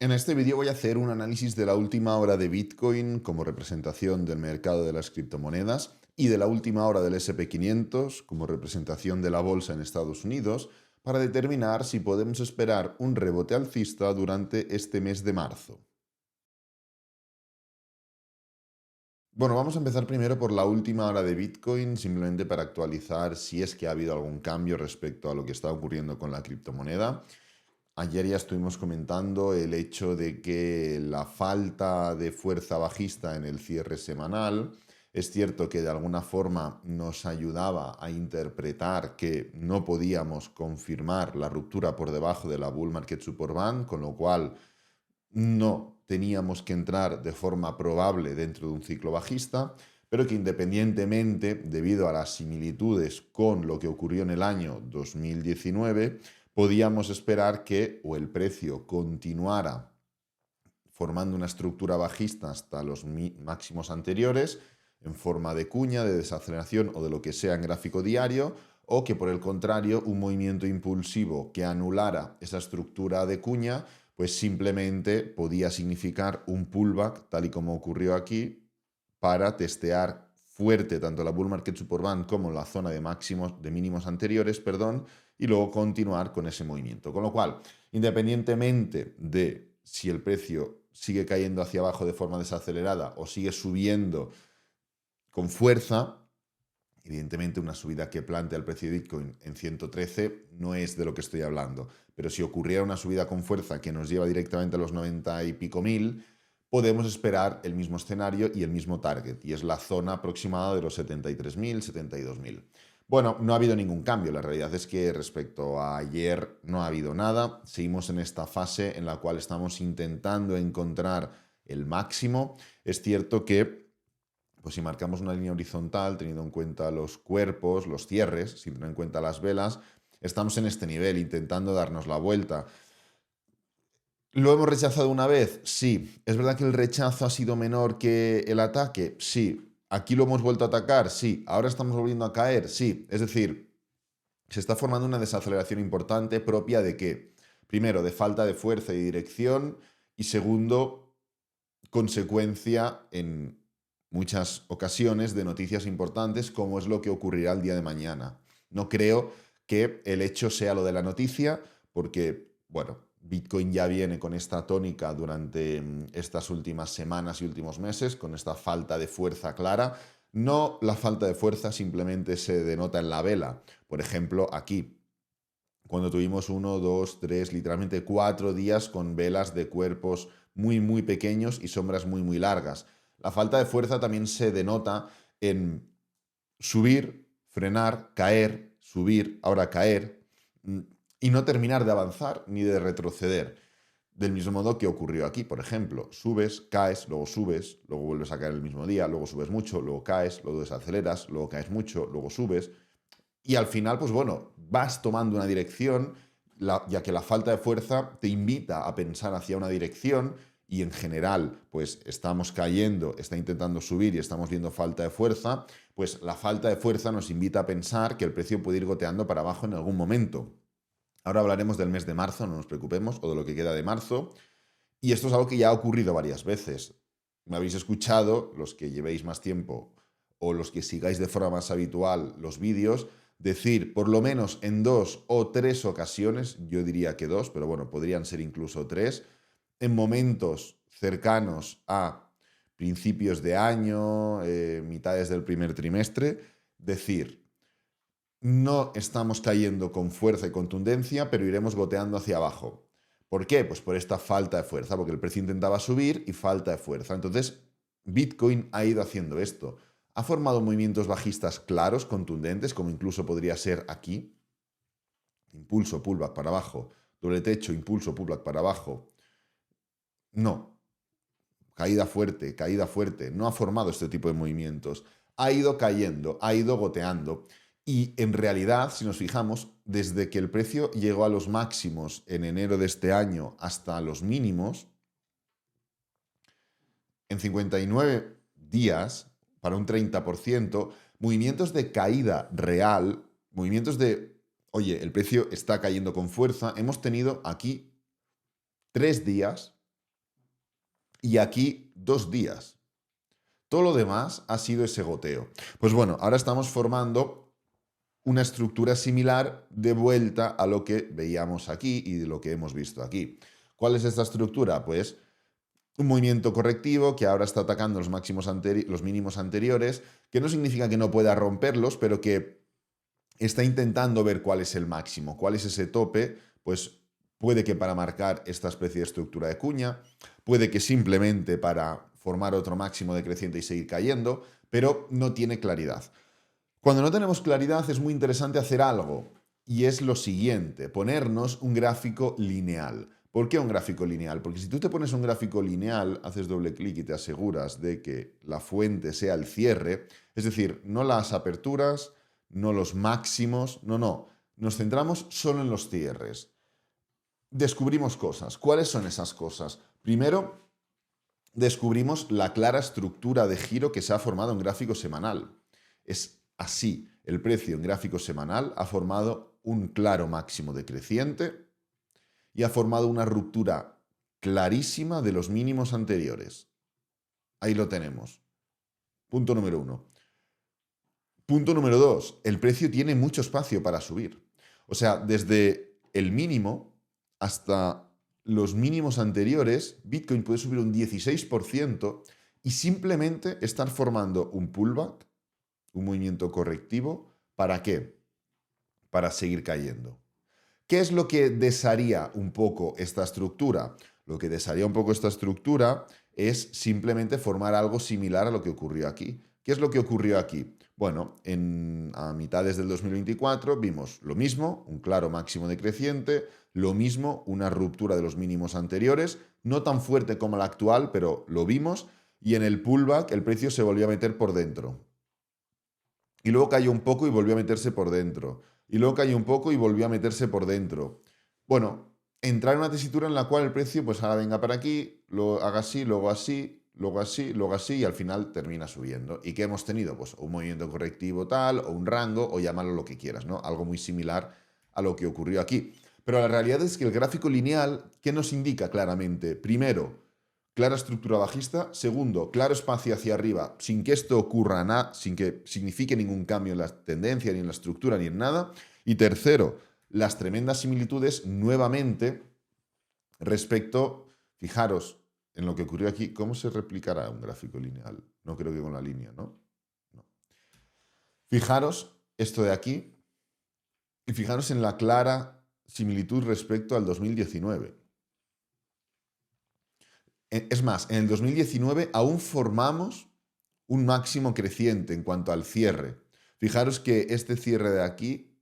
En este vídeo voy a hacer un análisis de la última hora de Bitcoin como representación del mercado de las criptomonedas y de la última hora del SP 500 como representación de la bolsa en Estados Unidos para determinar si podemos esperar un rebote alcista durante este mes de marzo. Bueno, vamos a empezar primero por la última hora de Bitcoin, simplemente para actualizar si es que ha habido algún cambio respecto a lo que está ocurriendo con la criptomoneda. Ayer ya estuvimos comentando el hecho de que la falta de fuerza bajista en el cierre semanal, es cierto que de alguna forma nos ayudaba a interpretar que no podíamos confirmar la ruptura por debajo de la Bull Market Support Band, con lo cual no teníamos que entrar de forma probable dentro de un ciclo bajista, pero que independientemente, debido a las similitudes con lo que ocurrió en el año 2019, podíamos esperar que o el precio continuara formando una estructura bajista hasta los máximos anteriores, en forma de cuña, de desaceleración o de lo que sea en gráfico diario, o que por el contrario un movimiento impulsivo que anulara esa estructura de cuña, pues simplemente podía significar un pullback, tal y como ocurrió aquí, para testear fuerte tanto la bull market support band como la zona de máximos, de mínimos anteriores, perdón, y luego continuar con ese movimiento. Con lo cual, independientemente de si el precio sigue cayendo hacia abajo de forma desacelerada o sigue subiendo con fuerza, evidentemente una subida que plantea el precio de Bitcoin en 113 no es de lo que estoy hablando, pero si ocurriera una subida con fuerza que nos lleva directamente a los 90 y pico mil, podemos esperar el mismo escenario y el mismo target, y es la zona aproximada de los 73.000, 72.000. Bueno, no ha habido ningún cambio, la realidad es que respecto a ayer no ha habido nada, seguimos en esta fase en la cual estamos intentando encontrar el máximo. Es cierto que pues si marcamos una línea horizontal, teniendo en cuenta los cuerpos, los cierres, sin tener en cuenta las velas, estamos en este nivel, intentando darnos la vuelta. ¿Lo hemos rechazado una vez? Sí. ¿Es verdad que el rechazo ha sido menor que el ataque? Sí. ¿Aquí lo hemos vuelto a atacar? Sí. ¿Ahora estamos volviendo a caer? Sí. Es decir, se está formando una desaceleración importante propia de qué? Primero, de falta de fuerza y dirección, y segundo, consecuencia en muchas ocasiones de noticias importantes como es lo que ocurrirá el día de mañana. No creo que el hecho sea lo de la noticia porque, bueno, Bitcoin ya viene con esta tónica durante estas últimas semanas y últimos meses, con esta falta de fuerza clara. No la falta de fuerza simplemente se denota en la vela. Por ejemplo, aquí, cuando tuvimos uno, dos, tres, literalmente 4 días con velas de cuerpos muy, muy pequeños y sombras muy, muy largas. La falta de fuerza también se denota en subir, frenar, caer, subir, ahora caer, y no terminar de avanzar ni de retroceder. Del mismo modo que ocurrió aquí, por ejemplo, subes, luego vuelves a caer el mismo día, luego subes mucho, luego caes, luego desaceleras, luego caes mucho, luego subes. Y al final, pues bueno, vas tomando una dirección, ya que la falta de fuerza te invita a pensar hacia una dirección y en general, pues estamos cayendo, está intentando subir y estamos viendo falta de fuerza, pues la falta de fuerza nos invita a pensar que el precio puede ir goteando para abajo en algún momento. Ahora hablaremos del mes de marzo, no nos preocupemos, o de lo que queda de marzo. Y esto es algo que ya ha ocurrido varias veces. Me habéis escuchado, los que llevéis más tiempo o los que sigáis de forma más habitual los vídeos, decir por lo menos en 2 o 3 ocasiones, yo diría que 2, pero bueno, podrían ser incluso 3, en momentos cercanos a principios de año, mitades del primer trimestre, decir, no estamos cayendo con fuerza y contundencia, pero iremos goteando hacia abajo. ¿Por qué? Pues por esta falta de fuerza, porque el precio intentaba subir y falta de fuerza. Entonces, Bitcoin ha ido haciendo esto. Ha formado movimientos bajistas claros, contundentes, como incluso podría ser aquí. Impulso, pullback para abajo. Doble techo, impulso, pullback para abajo. No. Caída fuerte. No ha formado este tipo de movimientos. Ha ido cayendo, ha ido goteando. Y en realidad, si nos fijamos, desde que el precio llegó a los máximos en enero de este año hasta los mínimos, en 59 días, para un 30%, movimientos de caída real, movimientos de, oye, el precio está cayendo con fuerza, hemos tenido aquí 3 días, y aquí 2 días. Todo lo demás ha sido ese goteo. Pues bueno, ahora estamos formando una estructura similar de vuelta a lo que veíamos aquí y de lo que hemos visto aquí. ¿Cuál es esta estructura? Pues un movimiento correctivo que ahora está atacando los mínimos anteriores, que no significa que no pueda romperlos, pero que está intentando ver cuál es el máximo, cuál es ese tope, pues puede que para marcar esta especie de estructura de cuña, puede que simplemente para formar otro máximo decreciente y seguir cayendo, pero no tiene claridad. Cuando no tenemos claridad es muy interesante hacer algo, y es lo siguiente, ponernos un gráfico lineal. ¿Por qué un gráfico lineal? Porque si tú te pones un gráfico lineal, haces doble clic y te aseguras de que la fuente sea el cierre, es decir, no las aperturas, no los máximos, no. Nos centramos solo en los cierres. Descubrimos cosas. ¿Cuáles son esas cosas? Primero, descubrimos la clara estructura de giro que se ha formado en gráfico semanal. Es así. El precio en gráfico semanal ha formado un claro máximo decreciente y ha formado una ruptura clarísima de los mínimos anteriores. Ahí lo tenemos. Punto número 1. Punto número 2. El precio tiene mucho espacio para subir. O sea, desde el mínimo hasta los mínimos anteriores, Bitcoin puede subir un 16% y simplemente estar formando un pullback, un movimiento correctivo. ¿Para qué? Para seguir cayendo. ¿Qué es lo que desharía un poco esta estructura? Lo que desharía un poco esta estructura es simplemente formar algo similar a lo que ocurrió aquí. ¿Qué es lo que ocurrió aquí? Bueno, a mitades del 2024 vimos lo mismo, un claro máximo decreciente, lo mismo, una ruptura de los mínimos anteriores, no tan fuerte como la actual, pero lo vimos, y en el pullback el precio se volvió a meter por dentro. Y luego cayó un poco y volvió a meterse por dentro. Y luego cayó un poco y volvió a meterse por dentro. Bueno, entrar en una tesitura en la cual el precio, pues ahora venga para aquí, lo haga así, luego así, luego así, luego así, y al final termina subiendo. ¿Y qué hemos tenido? Pues un movimiento correctivo tal, o un rango, o llamarlo lo que quieras, ¿no? Algo muy similar a lo que ocurrió aquí. Pero la realidad es que el gráfico lineal, ¿qué nos indica claramente? Primero, clara estructura bajista. Segundo, claro espacio hacia arriba, sin que esto ocurra nada, sin que signifique ningún cambio en la tendencia, ni en la estructura, ni en nada. Y tercero, las tremendas similitudes nuevamente respecto, fijaros en lo que ocurrió aquí. ¿Cómo se replicará un gráfico lineal? No creo que con la línea, ¿no? No. Fijaros esto de aquí y fijaros en la clara similitud respecto al 2019. Es más, en el 2019 aún formamos un máximo creciente en cuanto al cierre. Fijaros que este cierre de aquí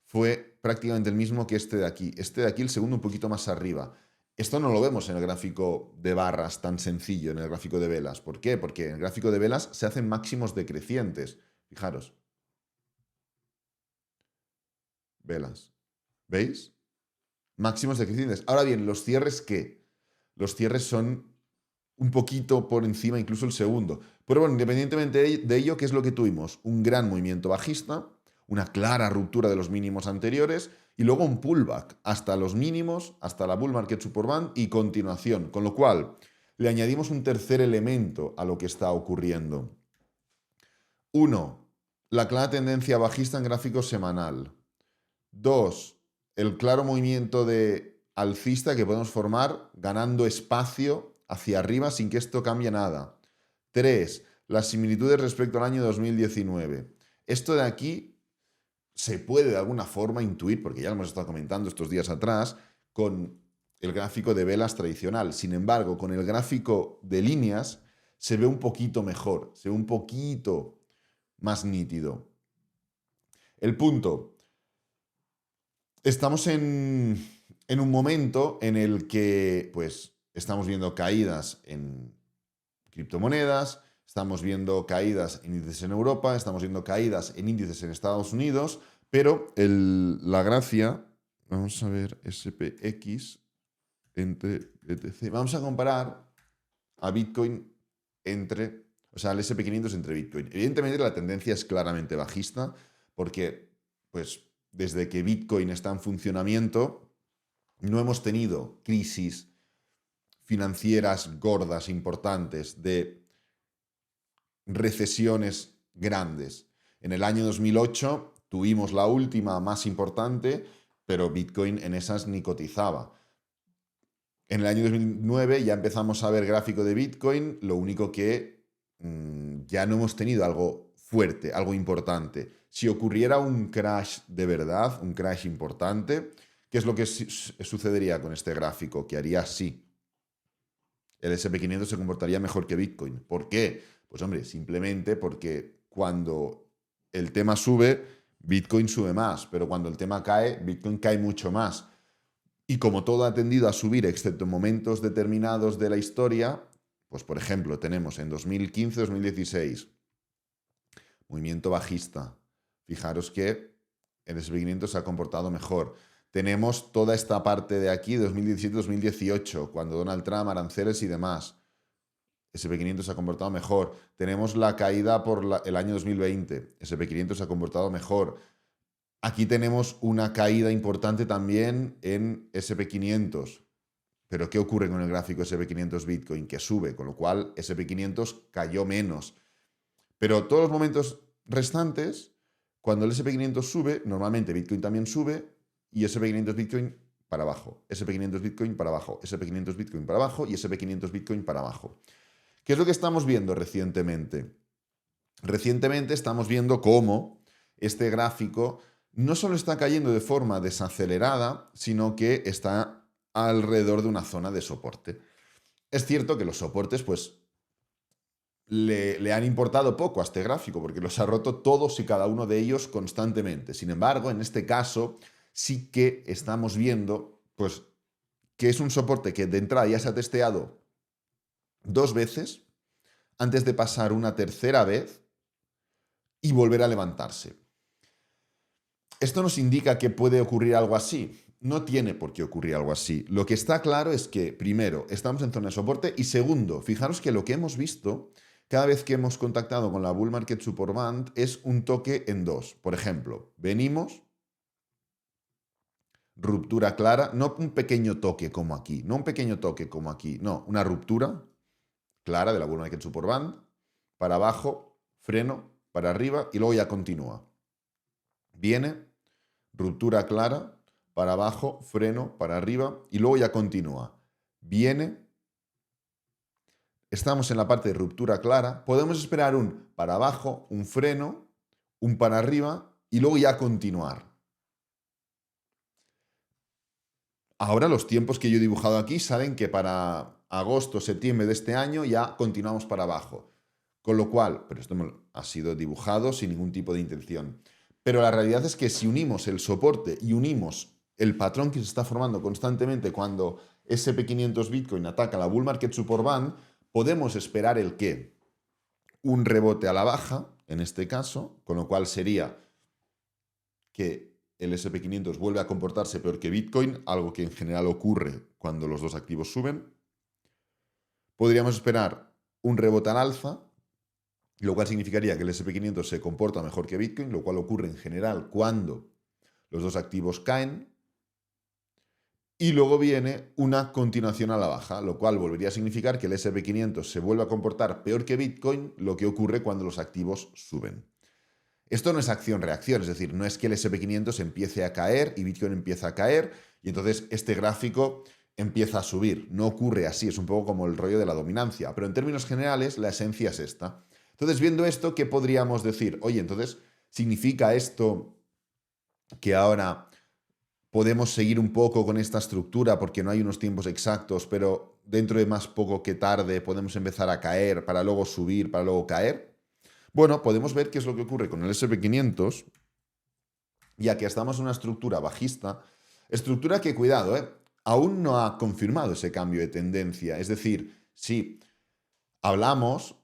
fue prácticamente el mismo que este de aquí. Este de aquí, el segundo, un poquito más arriba. Esto no lo vemos en el gráfico de barras tan sencillo, en el gráfico de velas. ¿Por qué? Porque en el gráfico de velas se hacen máximos decrecientes. Fijaros. Velas. ¿Veis? Máximos decrecientes. Ahora bien, ¿los cierres qué? Los cierres son un poquito por encima, incluso el segundo. Pero bueno, independientemente de ello, ¿qué es lo que tuvimos? Un gran movimiento bajista, una clara ruptura de los mínimos anteriores y luego un pullback hasta los mínimos, hasta la bull market support band y continuación. Con lo cual, le añadimos un tercer elemento a lo que está ocurriendo. Uno, la clara tendencia bajista en gráfico semanal. Dos, el claro movimiento de alcista que podemos formar ganando espacio hacia arriba sin que esto cambie nada. 3. Las similitudes respecto al año 2019. Esto de aquí se puede de alguna forma intuir, porque ya lo hemos estado comentando estos días atrás, con el gráfico de velas tradicional. Sin embargo, con el gráfico de líneas se ve un poquito mejor, se ve un poquito más nítido. El punto. Estamos en un momento en el que pues estamos viendo caídas en criptomonedas, estamos viendo caídas en índices en Europa, estamos viendo caídas en índices en Estados Unidos, pero la gracia, vamos a ver SPX entre BTC, vamos a comparar a Bitcoin entre, o sea, el SP500 entre Bitcoin. Evidentemente la tendencia es claramente bajista porque pues desde que Bitcoin está en funcionamiento, no hemos tenido crisis financieras gordas, importantes, de recesiones grandes. En el año 2008 tuvimos la última más importante, pero Bitcoin en esas ni cotizaba. En el año 2009 ya empezamos a ver gráfico de Bitcoin, lo único que ya no hemos tenido algo fuerte, algo importante. Si ocurriera un crash de verdad, un crash importante, ¿qué es lo que sucedería con este gráfico? Que haría así. El SP500 se comportaría mejor que Bitcoin. ¿Por qué? Pues hombre, simplemente porque cuando el tema sube, Bitcoin sube más, pero cuando el tema cae, Bitcoin cae mucho más. Y como todo ha tendido a subir, excepto en momentos determinados de la historia, pues por ejemplo, tenemos en 2015-2016 movimiento bajista. Fijaros que el SP500 se ha comportado mejor. Tenemos toda esta parte de aquí, 2017-2018, cuando Donald Trump, aranceles y demás. SP500 se ha comportado mejor. Tenemos la caída por el año 2020. SP500 se ha comportado mejor. Aquí tenemos una caída importante también en SP500. Pero ¿qué ocurre con el gráfico SP500 Bitcoin? Que sube, con lo cual SP500 cayó menos. Pero todos los momentos restantes, cuando el SP500 sube, normalmente Bitcoin también sube y SP500 Bitcoin para abajo, SP500 Bitcoin para abajo, SP500 Bitcoin para abajo y SP500 Bitcoin para abajo. ¿Qué es lo que estamos viendo recientemente? Recientemente estamos viendo cómo este gráfico no solo está cayendo de forma desacelerada, sino que está alrededor de una zona de soporte. Es cierto que los soportes, pues, le han importado poco a este gráfico, porque los ha roto todos y cada uno de ellos constantemente. Sin embargo, en este caso, sí que estamos viendo, pues, que es un soporte que de entrada ya se ha testeado 2 veces, antes de pasar una tercera vez y volver a levantarse. Esto nos indica que puede ocurrir algo así. No tiene por qué ocurrir algo así. Lo que está claro es que, primero, estamos en zona de soporte y segundo, fijaros que lo que hemos visto cada vez que hemos contactado con la Bull Market Support Band es un toque en dos. Por ejemplo, venimos, ruptura clara, no un pequeño toque como aquí, no un pequeño toque como aquí, no, una ruptura clara de la Bull Market Support Band, para abajo, freno, para arriba y luego ya continúa. Viene, ruptura clara, para abajo, freno, para arriba y luego ya continúa. Viene, estamos en la parte de ruptura clara, podemos esperar un para abajo, un freno, un para arriba y luego ya continuar. Ahora los tiempos que yo he dibujado aquí saben que para agosto, septiembre de este año ya continuamos para abajo. Con lo cual, pero esto ha sido dibujado sin ningún tipo de intención. Pero la realidad es que si unimos el soporte y unimos el patrón que se está formando constantemente cuando SP500 Bitcoin ataca la Bull Market Support Band, podemos esperar el qué? Un rebote a la baja, en este caso, con lo cual sería que el SP500 vuelve a comportarse peor que Bitcoin, algo que en general ocurre cuando los dos activos suben. Podríamos esperar un rebote al alza, lo cual significaría que el SP500 se comporta mejor que Bitcoin, lo cual ocurre en general cuando los dos activos caen. Y luego viene una continuación a la baja, lo cual volvería a significar que el SP500 se vuelve a comportar peor que Bitcoin, lo que ocurre cuando los activos suben. Esto no es acción-reacción, es decir, no es que el SP500 empiece a caer y Bitcoin empieza a caer y entonces este gráfico empieza a subir. No ocurre así, es un poco como el rollo de la dominancia, pero en términos generales la esencia es esta. Entonces, viendo esto, ¿qué podríamos decir? Oye, entonces, ¿significa esto que ahora podemos seguir un poco con esta estructura porque no hay unos tiempos exactos, pero dentro de más poco que tarde podemos empezar a caer para luego subir, para luego caer? Bueno, podemos ver qué es lo que ocurre con el SP500, ya que estamos en una estructura bajista, estructura que, cuidado, aún no ha confirmado ese cambio de tendencia. Es decir, sí, hablamos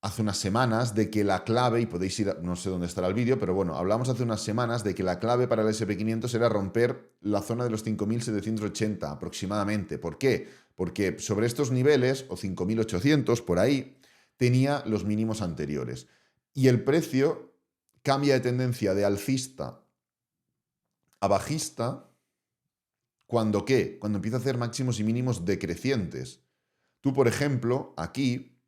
hace unas semanas de que la clave, y podéis ir, no sé dónde estará el vídeo, pero bueno, hablamos hace unas semanas de que la clave para el SP500 era romper la zona de los 5.780 aproximadamente. ¿Por qué? Porque sobre estos niveles, o 5.800 por ahí, tenía los mínimos anteriores. Y el precio cambia de tendencia de alcista a bajista ¿Cuándo qué? Cuando empieza a hacer máximos y mínimos decrecientes. Tú, por ejemplo, aquí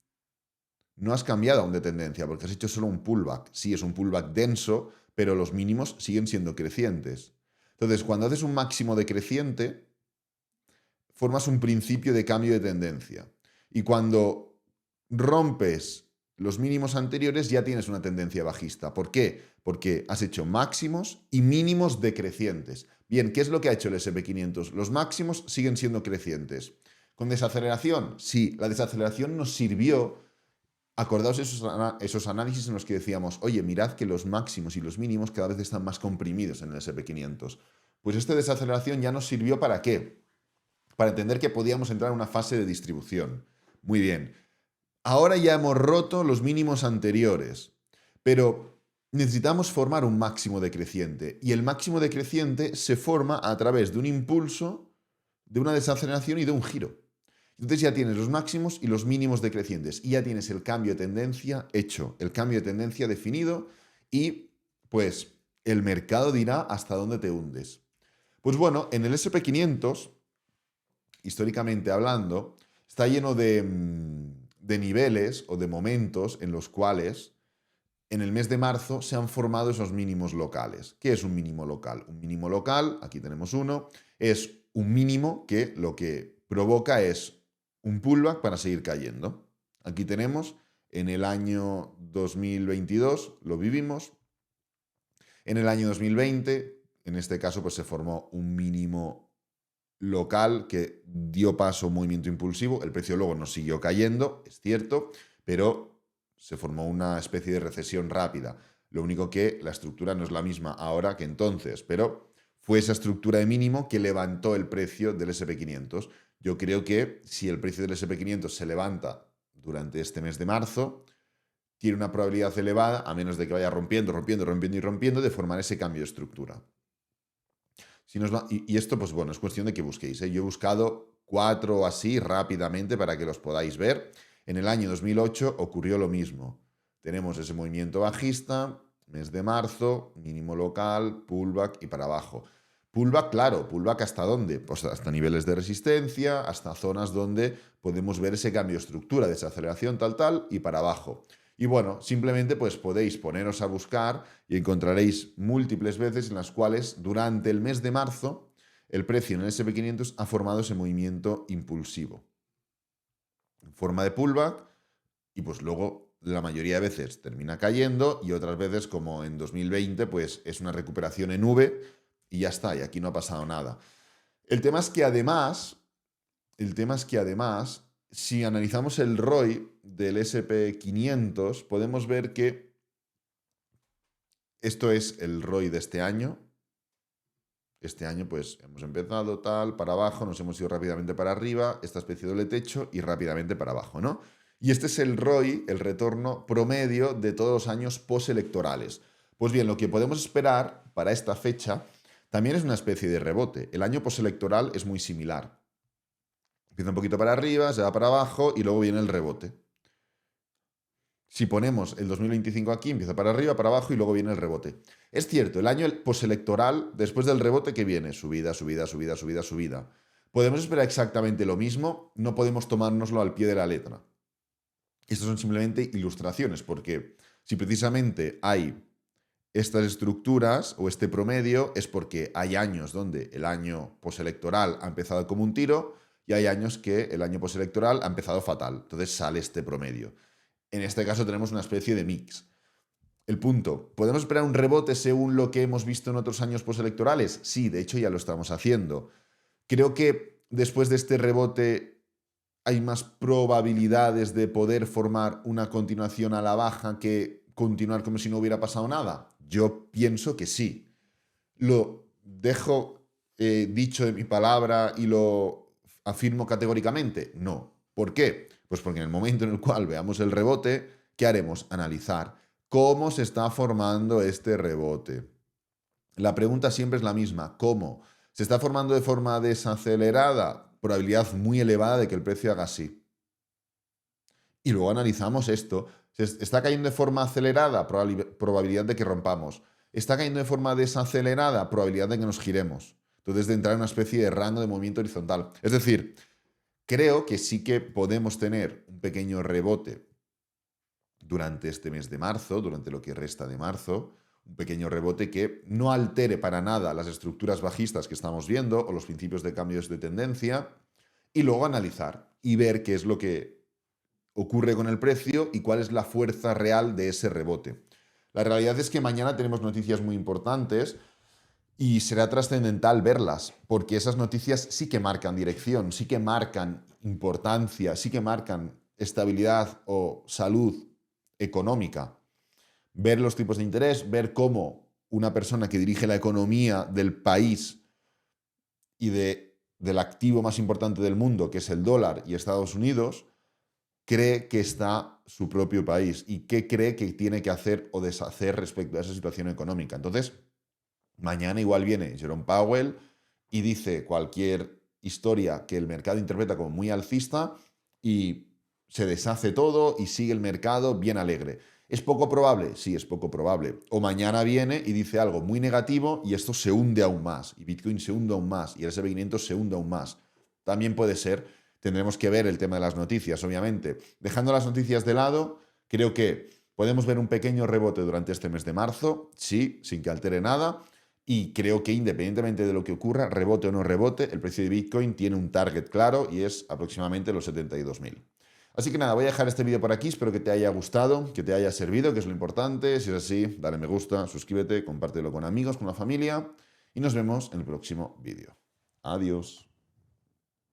no has cambiado aún de tendencia porque has hecho solo un pullback. Sí, es un pullback denso, pero los mínimos siguen siendo crecientes. Entonces, cuando haces un máximo decreciente, formas un principio de cambio de tendencia. Y cuando rompes los mínimos anteriores, ya tienes una tendencia bajista. ¿Por qué? Porque has hecho máximos y mínimos decrecientes. Bien, ¿qué es lo que ha hecho el SP500? Los máximos siguen siendo crecientes. ¿Con desaceleración? Sí, la desaceleración nos sirvió. Acordaos esos análisis en los que decíamos, oye, mirad que los máximos y los mínimos cada vez están más comprimidos en el SP500. Pues esta desaceleración ya nos sirvió ¿para qué? Para entender que podíamos entrar en una fase de distribución. Muy bien. Ahora ya hemos roto los mínimos anteriores, pero necesitamos formar un máximo decreciente. Y el máximo decreciente se forma a través de un impulso, de una desaceleración y de un giro. Entonces ya tienes los máximos y los mínimos decrecientes y ya tienes el cambio de tendencia hecho, el cambio de tendencia definido y pues el mercado dirá hasta dónde te hundes. Pues bueno, en el SP500, históricamente hablando, está lleno de niveles o de momentos en los cuales en el mes de marzo se han formado esos mínimos locales. ¿Qué es un mínimo local? Un mínimo local, aquí tenemos uno, es un mínimo que lo que provoca es un pullback para seguir cayendo. Aquí tenemos, en el año 2022 lo vivimos, en el año 2020, en este caso, pues se formó un mínimo local que dio paso a un movimiento impulsivo. El precio luego nos siguió cayendo, es cierto, pero se formó una especie de recesión rápida. Lo único que la estructura no es la misma ahora que entonces, pero fue esa estructura de mínimo que levantó el precio del SP500. Yo creo que si el precio del SP500 se levanta durante este mes de marzo, tiene una probabilidad elevada, a menos de que vaya rompiendo, de formar ese cambio de estructura. Y esto, pues bueno, es cuestión de que busquéis. Yo he buscado 4 así rápidamente para que los podáis ver. En el año 2008 ocurrió lo mismo. Tenemos ese movimiento bajista, mes de marzo, mínimo local, pullback y para abajo. Pullback, claro, pullback ¿hasta dónde? Pues hasta niveles de resistencia, hasta zonas donde podemos ver ese cambio de estructura, desaceleración, tal, y para abajo. Y bueno, simplemente pues podéis poneros a buscar y encontraréis múltiples veces en las cuales durante el mes de marzo el precio en el SP500 ha formado ese movimiento impulsivo en forma de pullback y pues luego la mayoría de veces termina cayendo y otras veces como en 2020 pues es una recuperación en V y ya está, y aquí no ha pasado nada. El tema es que además, si analizamos el ROI del SP500, podemos ver que esto es el ROI de este año. Este año pues hemos empezado tal, para abajo, nos hemos ido rápidamente para arriba, esta especie de doble techo y rápidamente para abajo, ¿no? Y este es el ROI, el retorno promedio de todos los años postelectorales. Pues bien, lo que podemos esperar para esta fecha también es una especie de rebote. El año postelectoral es muy similar. Empieza un poquito para arriba, se va para abajo y luego viene el rebote. Si ponemos el 2025 aquí, empieza para arriba, para abajo y luego viene el rebote. Es cierto, el año postelectoral, después del rebote, ¿qué viene? Subida, subida, subida, subida, subida. ¿Podemos esperar exactamente lo mismo? No podemos tomárnoslo al pie de la letra. Estas son simplemente ilustraciones, porque si precisamente hay estas estructuras o este promedio es porque hay años donde el año postelectoral ha empezado como un tiro y hay años que el año postelectoral ha empezado fatal. Entonces sale este promedio. En este caso tenemos una especie de mix. El punto, ¿podemos esperar un rebote según lo que hemos visto en otros años postelectorales? Sí, de hecho ya lo estamos haciendo. Creo que después de este rebote hay más probabilidades de poder formar una continuación a la baja que continuar como si no hubiera pasado nada. Yo pienso que sí. Lo dejo dicho de mi palabra y lo afirmo categóricamente. No. ¿Por qué? Pues porque en el momento en el cual veamos el rebote, ¿qué haremos? Analizar cómo se está formando este rebote. La pregunta siempre es la misma. ¿Cómo? ¿Se está formando de forma desacelerada? Probabilidad muy elevada de que el precio haga así. Y luego analizamos esto. ¿Está cayendo de forma acelerada? Probabilidad de que rompamos. ¿Está cayendo de forma desacelerada? Probabilidad de que nos giremos. Entonces, de entrar en una especie de rango de movimiento horizontal. Es decir, creo que sí que podemos tener un pequeño rebote durante este mes de marzo, durante lo que resta de marzo, un pequeño rebote que no altere para nada las estructuras bajistas que estamos viendo o los principios de cambios de tendencia, y luego analizar y ver qué es lo que ocurre con el precio y cuál es la fuerza real de ese rebote. La realidad es que mañana tenemos noticias muy importantes y será trascendental verlas, porque esas noticias sí que marcan dirección, sí que marcan importancia, sí que marcan estabilidad o salud económica. Ver los tipos de interés, ver cómo una persona que dirige la economía del país y del activo más importante del mundo, que es el dólar y Estados Unidos, cree que está su propio país y qué cree que tiene que hacer o deshacer respecto a esa situación económica. Entonces, mañana igual viene Jerome Powell y dice cualquier historia que el mercado interpreta como muy alcista y se deshace todo y sigue el mercado bien alegre. ¿Es poco probable? Sí, es poco probable. O mañana viene y dice algo muy negativo y esto se hunde aún más, y Bitcoin se hunde aún más, y el S&P 500 se hunde aún más. También puede ser, tendremos que ver el tema de las noticias, obviamente. Dejando las noticias de lado, creo que podemos ver un pequeño rebote durante este mes de marzo, sí, sin que altere nada, y creo que independientemente de lo que ocurra, rebote o no rebote, el precio de Bitcoin tiene un target claro y es aproximadamente los 72.000. Así que nada, voy a dejar este vídeo por aquí, espero que te haya gustado, que te haya servido, que es lo importante. Si es así, dale me gusta, suscríbete, compártelo con amigos, con la familia y nos vemos en el próximo vídeo. Adiós.